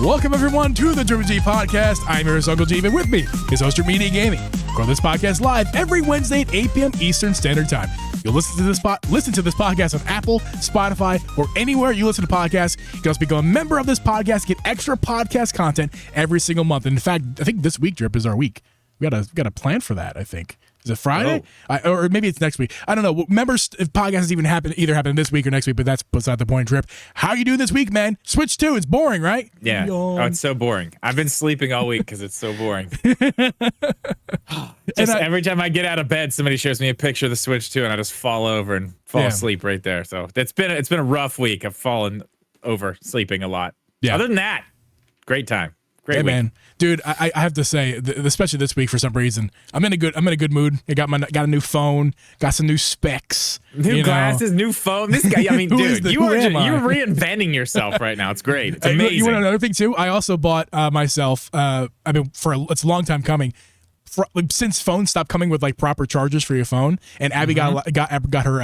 Welcome, everyone, to the Triple G Podcast. I'm your host, Uncle G, and with me is Hoster Media Gaming. Record this podcast live every Wednesday at 8 p.m. Eastern Standard Time. You'll listen to this podcast on Apple, Spotify, or anywhere you listen to podcasts. You can also become a member of this podcast, get extra podcast content every single month. And in fact, I think this week, Drip, is our week. We got a plan for that, I think. Is it Friday? Or maybe it's next week. I don't know. Members, if podcasts either happen this week or next week, but that's beside the point, Drip. How you doing this week, man? Switch 2. It's boring, right? Yeah. Oh, it's so boring. I've been sleeping all week because it's so boring. Every time I get out of bed, somebody shows me a picture of the Switch 2, and I just fall over and fall asleep right there. So it's been a rough week. I've fallen over sleeping a lot. Yeah. Other than that, great time. Great week. Man, dude, I have to say, especially this week for some reason, I'm in a good mood. I got a new phone, got some new specs, new glasses, new phone. This guy, I mean, dude, you're reinventing yourself right now. It's great. It's amazing. You want another thing too? I also bought myself. It's a long time coming. Since phones stopped coming with like proper chargers for your phone, and Abby got her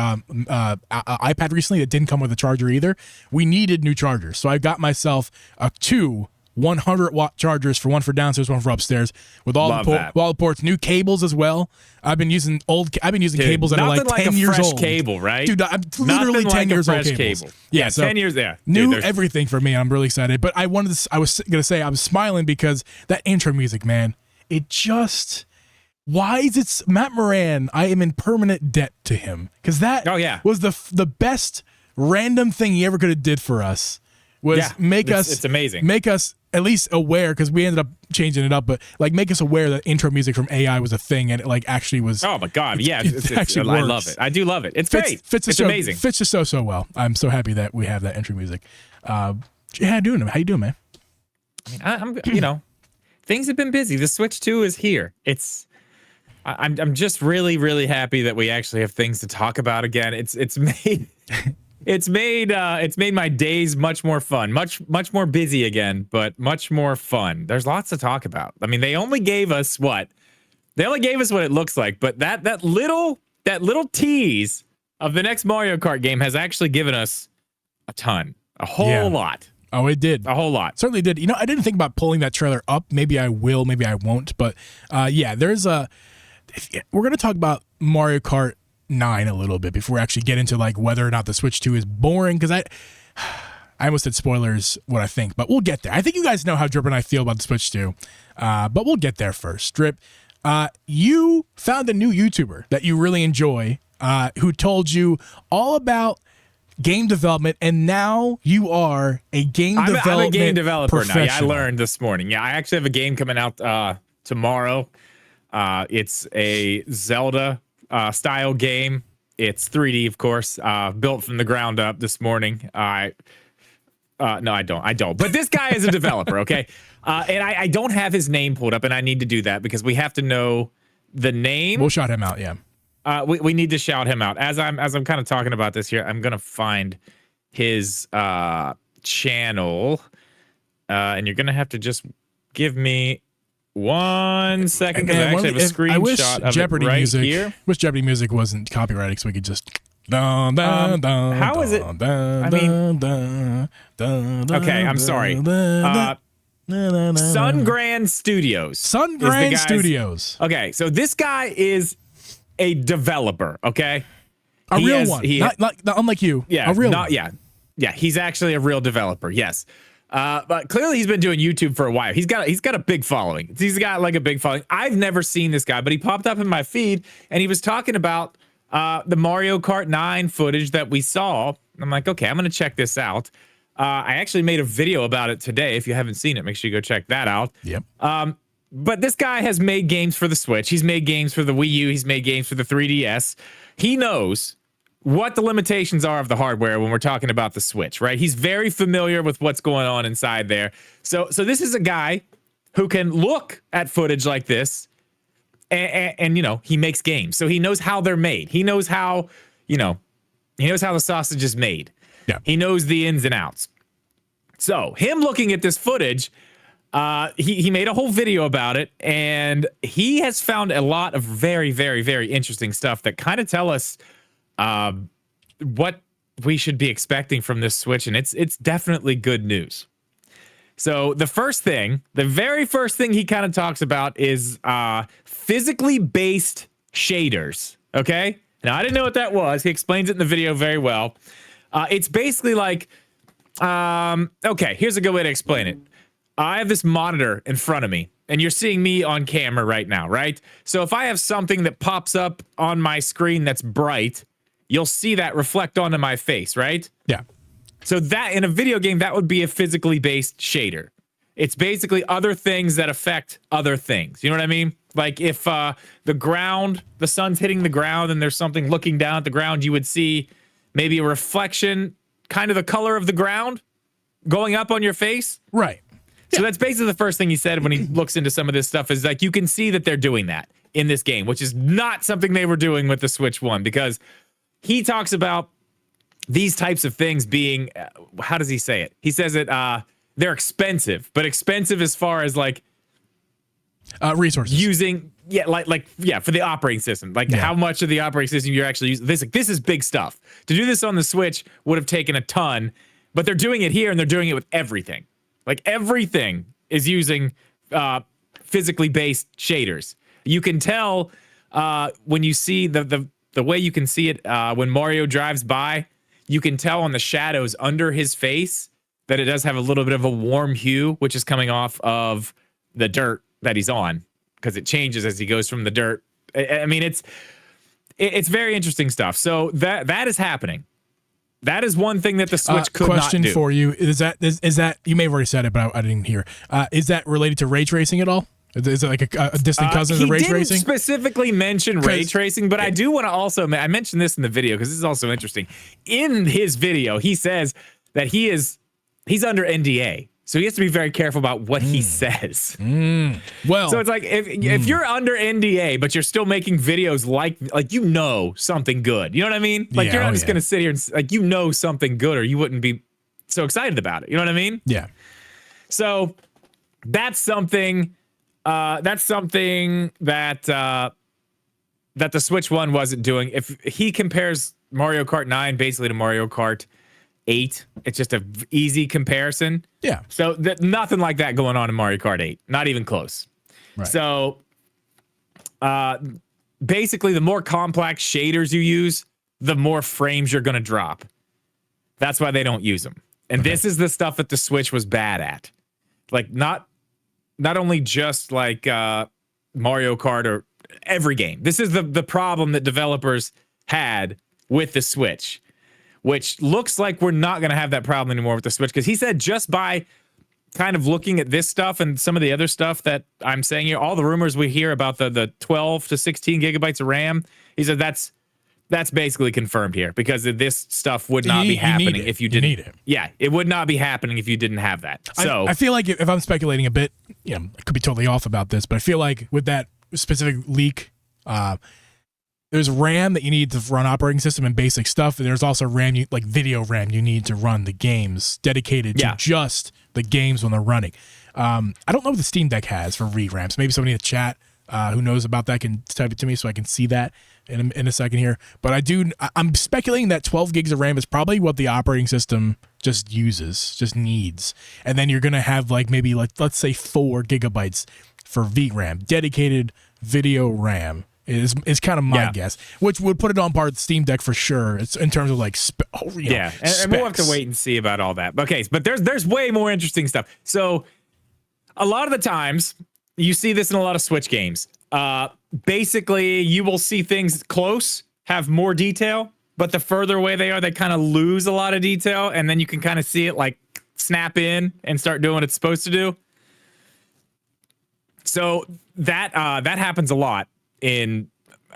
iPad recently that didn't come with a charger either. We needed new chargers, so I got myself two 100-watt chargers, one for downstairs, one for upstairs, with all the ports, new cables as well. I've been using cables that are like 10 years old. Cable, right? Dude, I'm literally 10 years old cable. Yeah, so 10 years. Yeah, new everything for me. I'm really excited. But I was smiling because that intro music, man, it just. Why is it Matt Moran? I am in permanent debt to him because that was the best random thing he ever could have did for us. It's amazing. Make us at least aware, because we ended up changing it up, but like make us aware that intro music from AI was a thing, and it like actually was. Oh my god, it's actually I love it. I do love it. It's great. It's amazing. Fits just so well. I'm so happy that we have that intro music. How you doing, man? I mean, I'm things have been busy. The Switch 2 is here. I'm just really, really happy that we actually have things to talk about again. It's made. It's made my days much more fun, much more busy again, but much more fun. There's lots to talk about. I mean, they only gave us what it looks like, but that little tease of the next Mario Kart game has actually given us a whole lot. Oh, it did. A whole lot. Certainly did. I didn't think about pulling that trailer up. Maybe I will, maybe I won't, but there's we're going to talk about Mario Kart 9 a little bit before we actually get into like whether or not the Switch 2 is boring, because I almost said spoilers what I think, but we'll get there. I think you guys know how Drip and I feel about the Switch 2, but we'll get there first. Drip, you found a new YouTuber that you really enjoy, who told you all about game development, and now you are a game development I'm a game developer now. Yeah, I learned this morning. Yeah, I actually have a game coming out tomorrow. It's a Zelda style game. It's 3D, of course, built from the ground up this morning. No, I don't. But this guy is a developer, okay? And I don't have his name pulled up, and I need to do that because we have to know the name. We'll shout him out, yeah. We need to shout him out. As I'm kind of talking about this here, I'm gonna find his channel, and you're gonna have to just give me 1 second because I actually have a screenshot of Jeopardy right music, here. Wish Jeopardy music wasn't copyrighted so we could just. How is it? Okay, I'm sorry. Sungrand Studios. Sungrand Studios. Okay, so this guy is a developer. Okay, a real one. Not unlike you. Yeah, a real one. Yeah. He's actually a real developer. Yes. But clearly he's been doing YouTube for a while. He's got a big following. He's got like a big following. I've never seen this guy, but he popped up in my feed and he was talking about the Mario Kart 9 footage that we saw. I'm like, okay, I'm going to check this out. I actually made a video about it today. If you haven't seen it, make sure you go check that out. Yep. But this guy has made games for the Switch. He's made games for the Wii U. He's made games for the 3DS. He knows what the limitations are of the hardware when we're talking about the Switch, right? He's very familiar with what's going on inside there. So this is a guy who can look at footage like this and he makes games. So he knows how they're made. He knows how, the sausage is made. Yeah. He knows the ins and outs. So him looking at this footage, he made a whole video about it, and he has found a lot of very, very, very interesting stuff that kind of tell us what we should be expecting from this Switch, and it's definitely good news. So the very first thing he kind of talks about is physically based shaders. Okay. Now, I didn't know what that was. He explains it in the video very well. It's basically like, okay, here's a good way to explain it. I have this monitor in front of me, and you're seeing me on camera right now, right? So if I have something that pops up on my screen that's bright, you'll see that reflect onto my face, right? Yeah. So that in a video game, that would be a physically based shader. It's basically other things that affect other things. You know what I mean? Like if the sun's hitting the ground and there's something looking down at the ground, you would see maybe a reflection, kind of the color of the ground going up on your face. Right. So that's basically the first thing he said when he looks into some of this stuff is like, you can see that they're doing that in this game, which is not something they were doing with the Switch 1, because he talks about these types of things being, how does he say it? He says that they're expensive, but expensive as far as like resources using, for the operating system, like how much of the operating system you're actually using. This is big stuff. To do this on the Switch would have taken a ton, but they're doing it here and they're doing it with everything. Like everything is using physically based shaders. You can tell when you see the way you can see it when Mario drives by, you can tell on the shadows under his face that it does have a little bit of a warm hue, which is coming off of the dirt that he's on, because it changes as he goes from the dirt. I mean, it's very interesting stuff. So that is happening. That is one thing that the Switch could not do. Question for you is that you may have already said it, but I didn't hear. Is that related to ray tracing at all? Is it like a distant cousin of the ray tracing? He didn't specifically mention ray tracing, but I do want to also, I mentioned this in the video because this is also interesting. In his video, he says that he's under NDA. So he has to be very careful about what he says. Well, so it's like if you're under NDA, but you're still making videos like something good. You know what I mean? Like you're not just going to sit here and like something good, or you wouldn't be so excited about it. You know what I mean? Yeah. So that's something. That's something that the Switch 1 wasn't doing. If he compares Mario Kart 9 basically to Mario Kart 8, it's just an easy comparison. Yeah. So nothing like that going on in Mario Kart 8. Not even close. Right. So basically, the more complex shaders you use, the more frames you're going to drop. That's why they don't use them. And this is the stuff that the Switch was bad at. Like not only just like Mario Kart or every game. This is the problem that developers had with the Switch, which looks like we're not going to have that problem anymore with the Switch, because he said just by kind of looking at this stuff and some of the other stuff that I'm saying here, all the rumors we hear about the 12 to 16 gigabytes of RAM, he said that's basically confirmed here, because this stuff would not be happening if you didn't need it. Yeah, it would not be happening if you didn't have that. So I feel like if I'm speculating a bit, I could be totally off about this, but I feel like with that specific leak, there's RAM that you need to run operating system and basic stuff, and there's also RAM, like video RAM, you need to run the games dedicated to just the games when they're running. I don't know what the Steam Deck has for VRAM, so maybe somebody in the chat who knows about that can type it to me so I can see that in a second here. But I'm speculating that 12 gigs of RAM is probably what the operating system just needs. And then you're going to have let's say 4 gigabytes for VRAM, dedicated video RAM. Is kind of my guess, which would put it on par with the Steam Deck for sure. It's in terms of like, and we'll have to wait and see about all that. Okay, but there's way more interesting stuff. So a lot of the times you see this in a lot of Switch games. Basically, you will see things close have more detail, but the further away they are, they kind of lose a lot of detail, and then you can kind of see it like snap in and start doing what it's supposed to do. So that happens a lot. You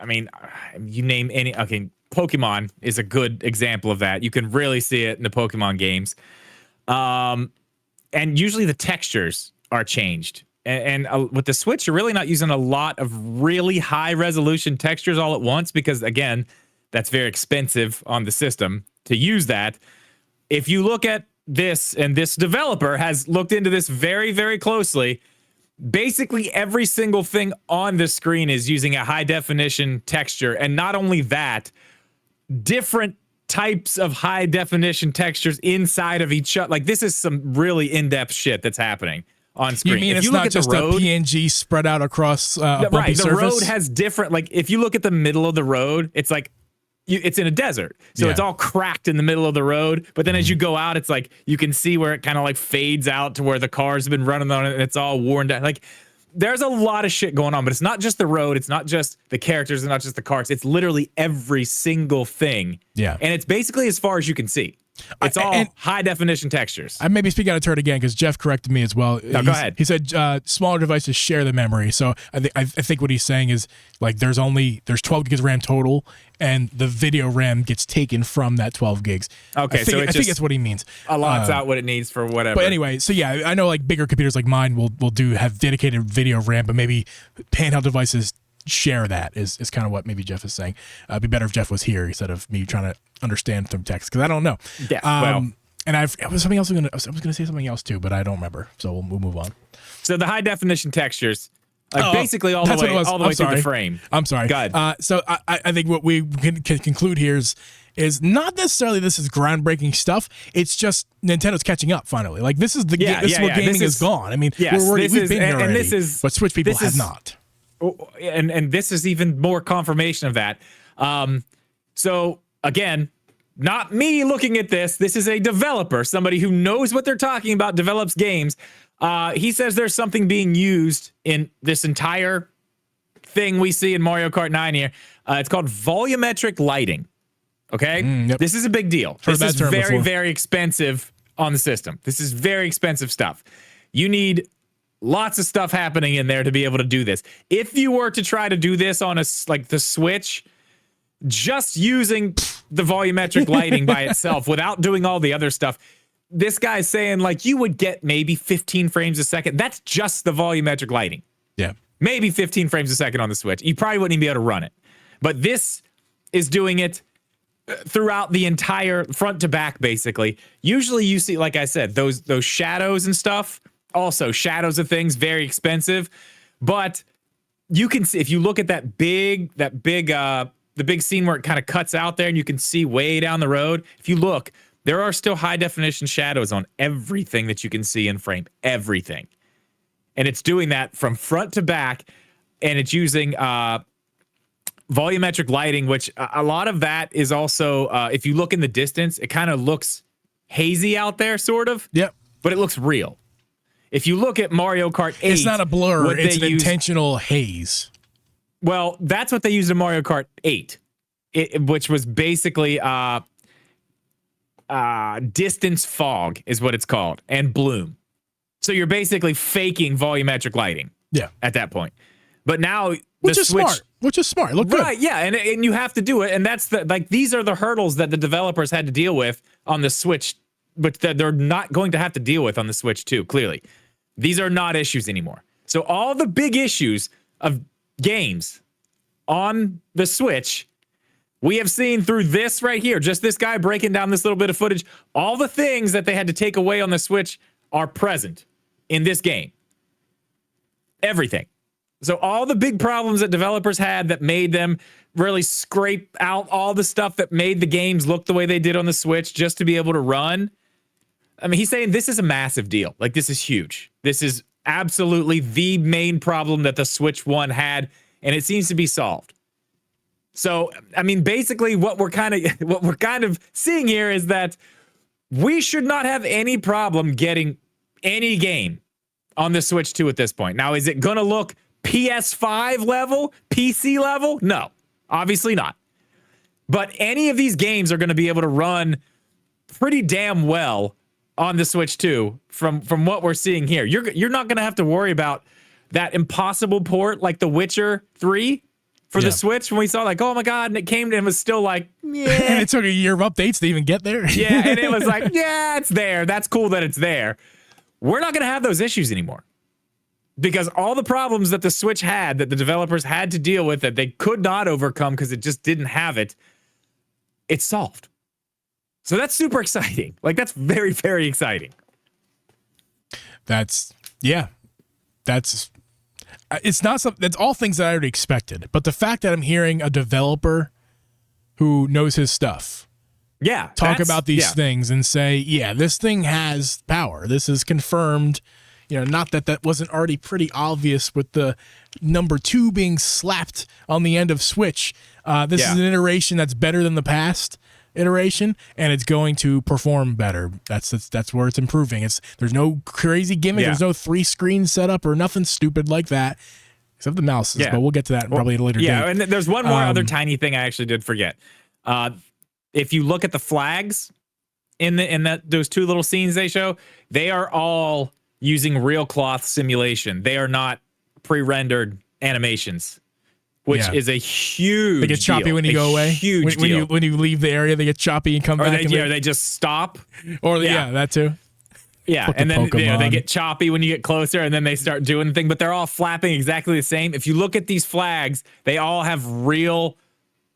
name any. Okay, Pokemon is a good example of that. You can really see it in the Pokemon games, and usually the textures are changed. And with the Switch, you're really not using a lot of really high resolution textures all at once, because again, that's very expensive on the system to use that. If you look at this, and this developer has looked into this very, very closely. Basically, every single thing on the screen is using a high definition texture. And not only that, different types of high definition textures inside of each other. Like, this is some really in-depth shit that's happening on screen. You mean if it's you look not at just the road, a PNG spread out across a bumpy right, the surface? road has different, like, if you look at the middle of the road, it's like, it's in a desert. So it's all cracked in the middle of the road. But then as you go out, it's like, you can see where it kind of like fades out to where the cars have been running on it and it's all worn down. Like, there's a lot of shit going on, but it's not just the road. It's not just the characters. It's not just the cars. It's literally every single thing. Yeah. And it's basically as far as you can see. It's all high definition textures. I may be speaking out of turn again because Jeff corrected me as well. No, go ahead. He said smaller devices share the memory. So I think what he's saying is like there's 12 gigs of RAM total, and the video RAM gets taken from that 12 gigs. Okay, I think that's what he means. Allots out what it needs for whatever. But anyway, so yeah, I know like bigger computers like mine will have dedicated video RAM, but maybe handheld devices share that is kind of what maybe Jeff is saying. It'd be better if Jeff was here instead of me trying to understand through text because I don't know. Yeah. Well, and I was something else. I was going to say something else too, but I don't remember. So we'll move on. So the high definition textures, like basically all the way through the frame. I'm sorry. Go ahead. So I think what we can conclude here is not necessarily this is groundbreaking stuff. It's just Nintendo's catching up finally. Like this is the this is where gaming is gone. I mean, we've been here already, this is, but Switch people have not. And this is even more confirmation of that. So again, not me looking at this. This is a developer, somebody who knows what they're talking about, develops games. He says there's something being used in this entire thing we see in Mario Kart 9 here. It's called volumetric lighting. Okay? Yep. This is a big deal. This is very, very expensive on the system. This is very expensive stuff. You need lots of stuff happening in there to be able to do this. If you were to try to do this on the Switch, just using the volumetric lighting by itself without doing all the other stuff, this guy's saying like you would get maybe 15 frames a second. That's just the volumetric lighting. Yeah. Maybe 15 frames a second on the Switch. You probably wouldn't even be able to run it. But this is doing it throughout the entire front to back, basically. Usually you see, like I said, those shadows and stuff. Also, shadows of things, very expensive. But you can see, if you look at the big scene where it kind of cuts out there and you can see way down the road. If you look, there are still high definition shadows on everything that you can see in frame. Everything. And it's doing that from front to back. And it's using volumetric lighting, which a lot of that is also, if you look in the distance, it kind of looks hazy out there, sort of. Yep. But it looks real. If you look at Mario Kart 8... It's not a blur. It's an intentional haze. Well, that's what they used in Mario Kart 8, which was basically distance fog is what it's called, and bloom. So you're basically faking volumetric lighting. Yeah. At that point. But now... Which is smart. Look good. Right, yeah, and you have to do it, and that's these are the hurdles that the developers had to deal with on the Switch, but that they're not going to have to deal with on the Switch too, clearly. These are not issues anymore. So all the big issues of games on the Switch, we have seen through this right here, just this guy breaking down this little bit of footage. All the things that they had to take away on the Switch are present in this game. Everything. So all the big problems that developers had that made them really scrape out all the stuff that made the games look the way they did on the Switch just to be able to run. I mean, he's saying this is a massive deal. Like, this is huge. This is absolutely the main problem that the Switch 1 had, and it seems to be solved. So, I mean, basically what we're kind of seeing here is that we should not have any problem getting any game on the Switch 2 at this point. Now, is it going to look PS5 level, PC level? No, obviously not. But any of these games are going to be able to run pretty damn well on the Switch 2 from what we're seeing here. You're not going to have to worry about that impossible port like The Witcher 3 for the Switch when we saw like, oh my God, and it came and it was still like, yeah. And it took a year of updates to even get there. Yeah, and it was like, yeah, it's there. That's cool that it's there. We're not going to have those issues anymore. Because all the problems that the Switch had, that the developers had to deal with, that they could not overcome because it just didn't have it, it's solved. So that's super exciting. Like, that's very, very exciting. It's not something, that's all things that I already expected. But the fact that I'm hearing a developer who knows his stuff talk about these things and say, yeah, this thing has power. This is confirmed. Not that wasn't already pretty obvious with the number 2 being slapped on the end of Switch. This is an iteration that's better than the past iteration, and it's going to perform better. That's where it's improving. There's no crazy gimmick. There's no 3-screen setup or nothing stupid like that, except the mouses. But we'll get to that probably at a later date. Yeah, and there's one more other tiny thing I actually did forget. If you look at the flags in those 2 little scenes they show, they are all using real cloth simulation. They are not pre-rendered animations, which is a huge They get choppy deal. when you go away. Huge deal. When you leave the area, they get choppy and come back. They just stop. Or that too. Yeah, and then they get choppy when you get closer, and then they start doing the thing, but they're all flapping exactly the same. If you look at these flags, they all have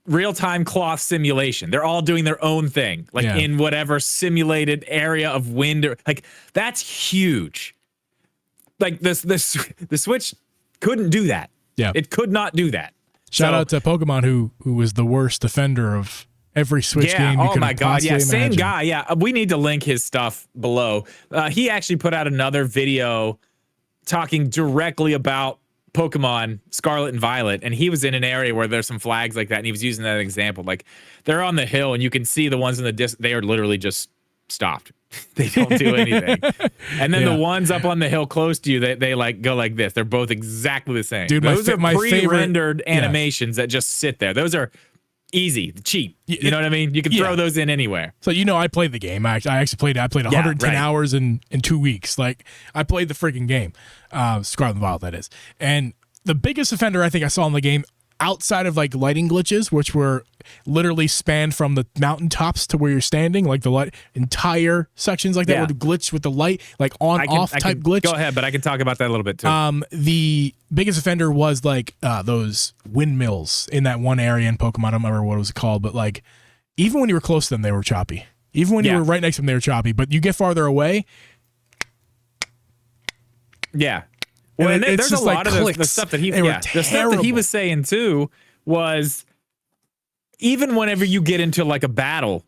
real-time cloth simulation. They're all doing their own thing, in whatever simulated area of wind. That's huge. The Switch couldn't do that. Yeah, it could not do that. Shout out to Pokemon, who was the worst defender of every Switch game. Oh my God! Yeah, same imagine. guy. Yeah, we need to link his stuff below. He actually put out another video talking directly about Pokemon Scarlet and Violet, and he was in an area where there's some flags like that, and he was using that example. They're on the hill, and you can see the ones in the they are literally just stopped. They don't do anything. And then the ones up on the hill close to you, they go like this. They're both exactly the same. Dude, those are my pre-rendered animations that just sit there. Those are easy, cheap. You know what I mean? You can throw those in anywhere. So I played the game. I actually played 110 hours in 2 weeks. I played the freaking game. Scarlet and Violet, that is. And the biggest offender I think I saw in the game, outside of lighting glitches, which were literally spanned from the mountaintops to where you're standing, the entire sections that would glitch with the light, on-off type glitch. Go ahead, but I can talk about that a little bit too. The biggest offender was those windmills in that one area in Pokemon. I don't remember what it was called, but even when you were close to them, they were choppy. Even when you were right next to them, they were choppy. But you get farther away. Yeah. Well, and there's a lot of the stuff that the stuff that he was saying too was, even whenever you get into a battle,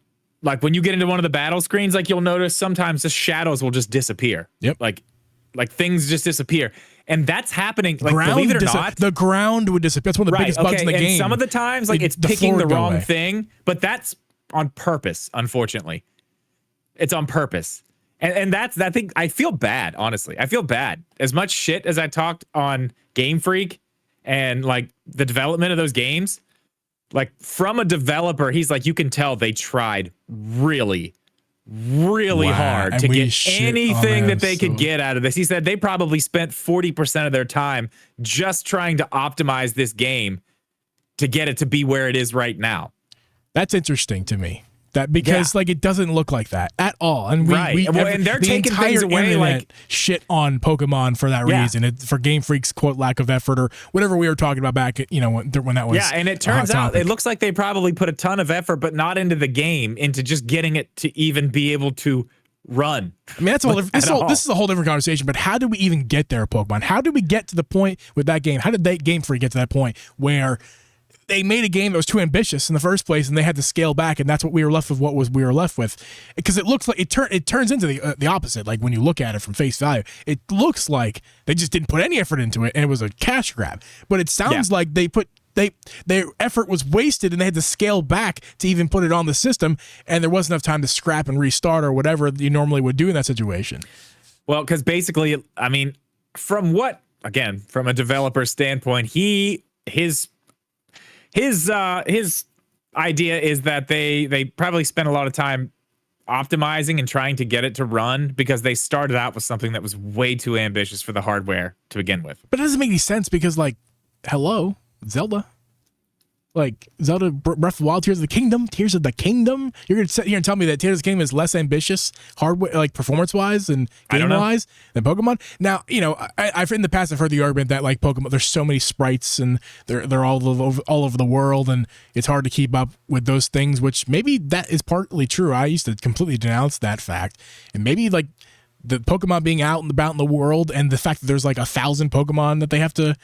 when you get into one of the battle screens, you'll notice sometimes the shadows will just disappear. Yep. Like things just disappear. And that's happening. Believe it or not, the ground would disappear. That's one of the biggest bugs in the game. And some of the times, it's picking the wrong thing, but that's on purpose, unfortunately. It's on purpose. And that's that thing. I feel bad, honestly. I feel bad. As much shit as I talked on Game Freak and the development of those games, from a developer, he's you can tell they tried really, really hard to get anything that they could get out of this. He said they probably spent 40% of their time just trying to optimize this game to get it to be where it is right now. That's interesting to me. That because it doesn't look like that at all, and and they're taking things away shit on Pokemon for that reason. For Game Freak's quote lack of effort or whatever we were talking about back when that was. Yeah, and it turns out it looks like they probably put a ton of effort, but not into the game, into just getting it to even be able to run. I mean, that's this is a whole different conversation. But how did we even get there, Pokemon? How did we get to the point with that game? How did Game Freak get to that point where they made a game that was too ambitious in the first place, and they had to scale back, and that's what we were left with. We were left with, because it looks like it turns into the opposite. When you look at it from face value, it looks like they just didn't put any effort into it, and it was a cash grab. But it sounds like their effort was wasted, and they had to scale back to even put it on the system, and there wasn't enough time to scrap and restart or whatever you normally would do in that situation. Well, because basically, I mean, from a developer standpoint, his idea is that they probably spent a lot of time optimizing and trying to get it to run, because they started out with something that was way too ambitious for the hardware to begin with. But it doesn't make any sense, because hello, Zelda. Zelda Breath of the Wild, Tears of the Kingdom. You're going to sit here and tell me that Tears of the Kingdom is less ambitious hardware, performance-wise and game-wise than Pokemon? Now, I've in the past I've heard the argument that Pokemon, there's so many sprites and they're all over the world, and it's hard to keep up with those things, which maybe that is partly true. I used to completely denounce that fact. And maybe the Pokemon being out and about in the world, and the fact that there's 1,000 Pokemon that they have to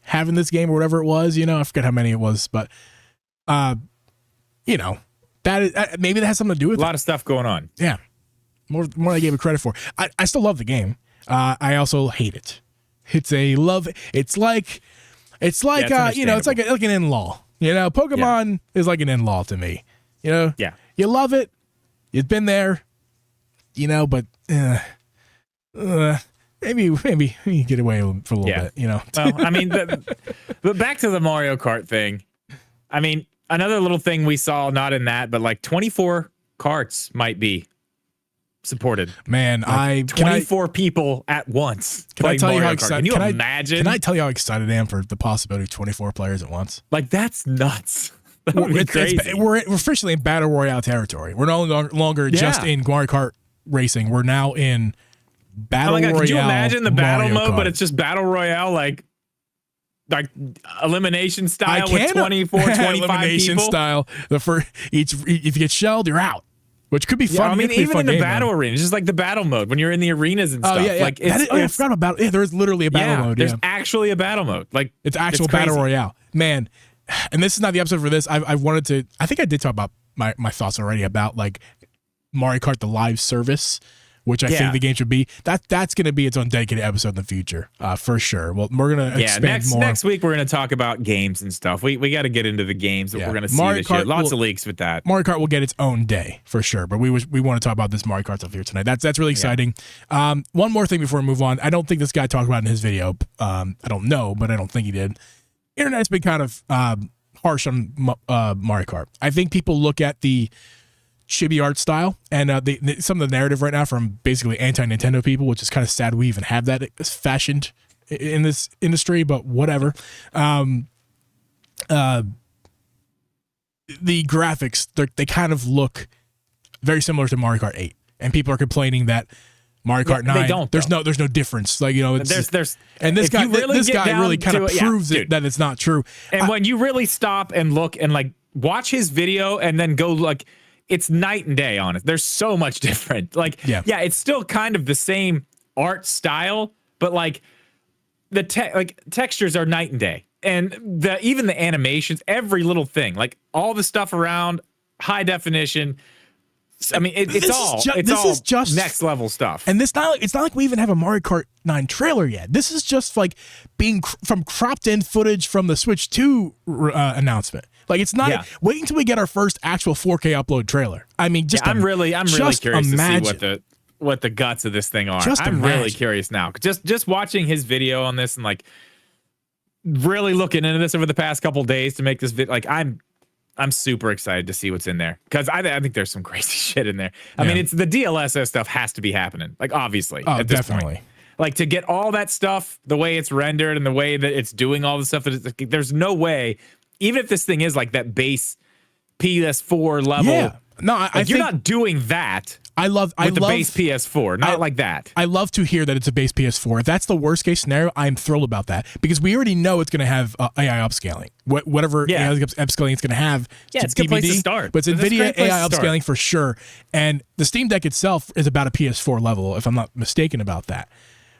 have in this game or whatever it was, I forget how many it was, but I that is maybe that has something to do with A lot of stuff going on. Yeah, more than I gave it credit for. I still love the game. I also hate it. It's a love. It's like it's like an in-law. Pokemon is like an in-law to me. Yeah. You love it. You've been there. But maybe you get away for a little bit. Well, I mean, but back to the Mario Kart thing. I mean, another little thing we saw, not in that, but like 24 carts might be supported. Man, like 24 people at once. Can I tell you how excited? Can you imagine? Can I tell you how excited I am for the possibility of 24 players at once? Like, that's nuts. That would be crazy. We're officially in Battle Royale territory. We're no longer just in Mario Kart racing. We're now in Battle Royale. Could you imagine the battle Mario mode, Kart. but it's just Battle Royale, like elimination style with 24, 25 elimination people? style. If you get shelled, you're out. Which could be fun. I mean, even in the battle arena, it's just like the battle mode when you're in the arenas and stuff. Yeah. Like, I forgot about it. Yeah, there's literally a battle mode. There's actually a battle mode. Like, it's actual Battle Royale. Man, and this is not the episode for this. I wanted to. I think I did talk about my thoughts already about like Mario Kart the live service, which I think the game should be. That's going to be its own dedicated episode in the future, for sure. Well, we're going to expand more. Next week we're going to talk about games and stuff. We got to get into the games that we're going to see this year. Lots of leaks with that. Mario Kart will get its own day for sure, but we want to talk about this Mario Kart stuff here tonight. That's really exciting. One more thing before we move on. I don't think this guy talked about it in his video. I don't know, but I don't think he did. Internet's been kind of harsh on Mario Kart. I think people look at the chibi art style and some of the narrative right now from basically anti-Nintendo people, which is kind of sad we even have that fashioned in this industry, but whatever. The graphics, they kind of look very similar to Mario Kart 8, and people are complaining that Mario Kart 9, they don't, there's no difference. Like, it's, there's and this guy really kind of proves that it's not true. And when you really stop and look and like watch his video and then go like, it's night and day on it. There's so much different. Like, it's still kind of the same art style, but like the textures are night and day. And even the animations, every little thing, like all the stuff around, high definition. I mean, it's all just next level stuff. And it's not like we even have a Mario Kart 9 trailer yet. This is just like being from cropped in footage from the Switch 2 announcement. Like, it's not. Wait until we get our first actual 4K upload trailer. I mean, I'm really curious to see what the guts of this thing are. I'm really curious now. Just watching his video on this and like really looking into this over the past couple days to make this video. Like, I'm super excited to see what's in there because I think there's some crazy shit in there. I mean, it's the DLSS stuff has to be happening. Like, obviously, at this definitely. point. Like, to get all that stuff, the way it's rendered and the way that it's doing all the stuff, there's no way. Even if this thing is like that base PS4 level, I think you're not doing that. I love the base PS4, not like that. I love to hear that it's a base PS4. If that's the worst case scenario, I'm thrilled about that because we already know it's going to have AI upscaling. Whatever AI upscaling it's going to have. It's a good place to start. But it's NVIDIA AI upscaling for sure. And the Steam Deck itself is about a PS4 level, if I'm not mistaken about that.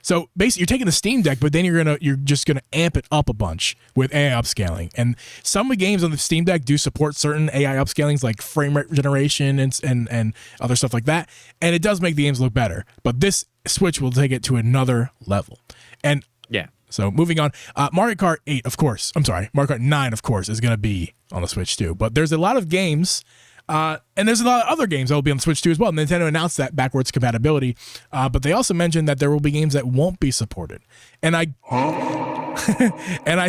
So basically, you're taking the Steam Deck, but then you're just gonna amp it up a bunch with AI upscaling. And some of the games on the Steam Deck do support certain AI upscalings, like frame rate generation and other stuff like that. And it does make the games look better. But this Switch will take it to another level. And so moving on, Mario Kart 8, of course. I'm sorry, Mario Kart 9, of course, is gonna be on the Switch too. But there's a lot of games. And there's a lot of other games that will be on the Switch too as well. Nintendo announced that backwards compatibility, but they also mentioned that there will be games that won't be supported. And I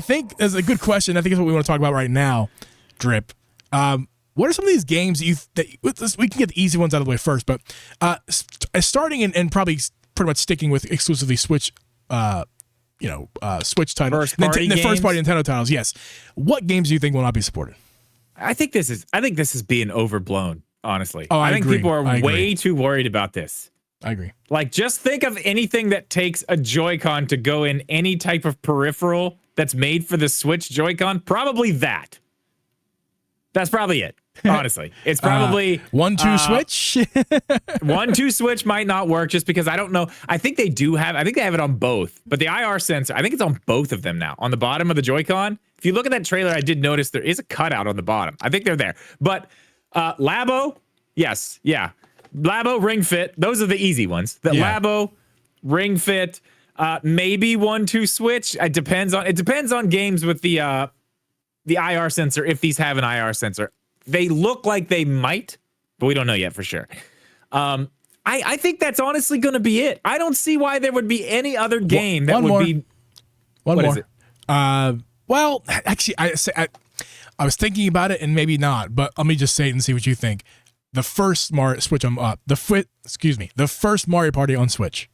think it's a good question. I think it's what we want to talk about right now, Drip. What are some of these games that we can get the easy ones out of the way first, but starting and probably pretty much sticking with exclusively Switch, Switch titles, first party Nintendo titles. Yes. What games do you think will not be supported? I think this is being overblown, honestly. I think agree. People are way too worried about this. I agree. Like, just think of anything that takes a Joy-Con to go in any type of peripheral that's made for the Switch Joy-Con. Probably that. That's probably it. Honestly, it's probably 1-2 Switch. 1-2 Switch might not work just because I don't know. I think they have it on both, but the IR sensor, I think it's on both of them now. On the bottom of the Joy-Con, if you look at that trailer, I did notice there is a cutout on the bottom. I think they're there, but Labo, yes, yeah. Labo, Ring Fit, those are the easy ones. The Labo, Ring Fit, maybe 1-2 switch. It depends on games with the IR sensor, if these have an IR sensor. They look like they might, but we don't know yet for sure. I think that's honestly going to be it. I don't see why there would be any other game that would be. One what more. Is it? Well, actually, I was thinking about it and maybe not, but let me just say it and see what you think. The first Mario Switch the first Mario Party on Switch.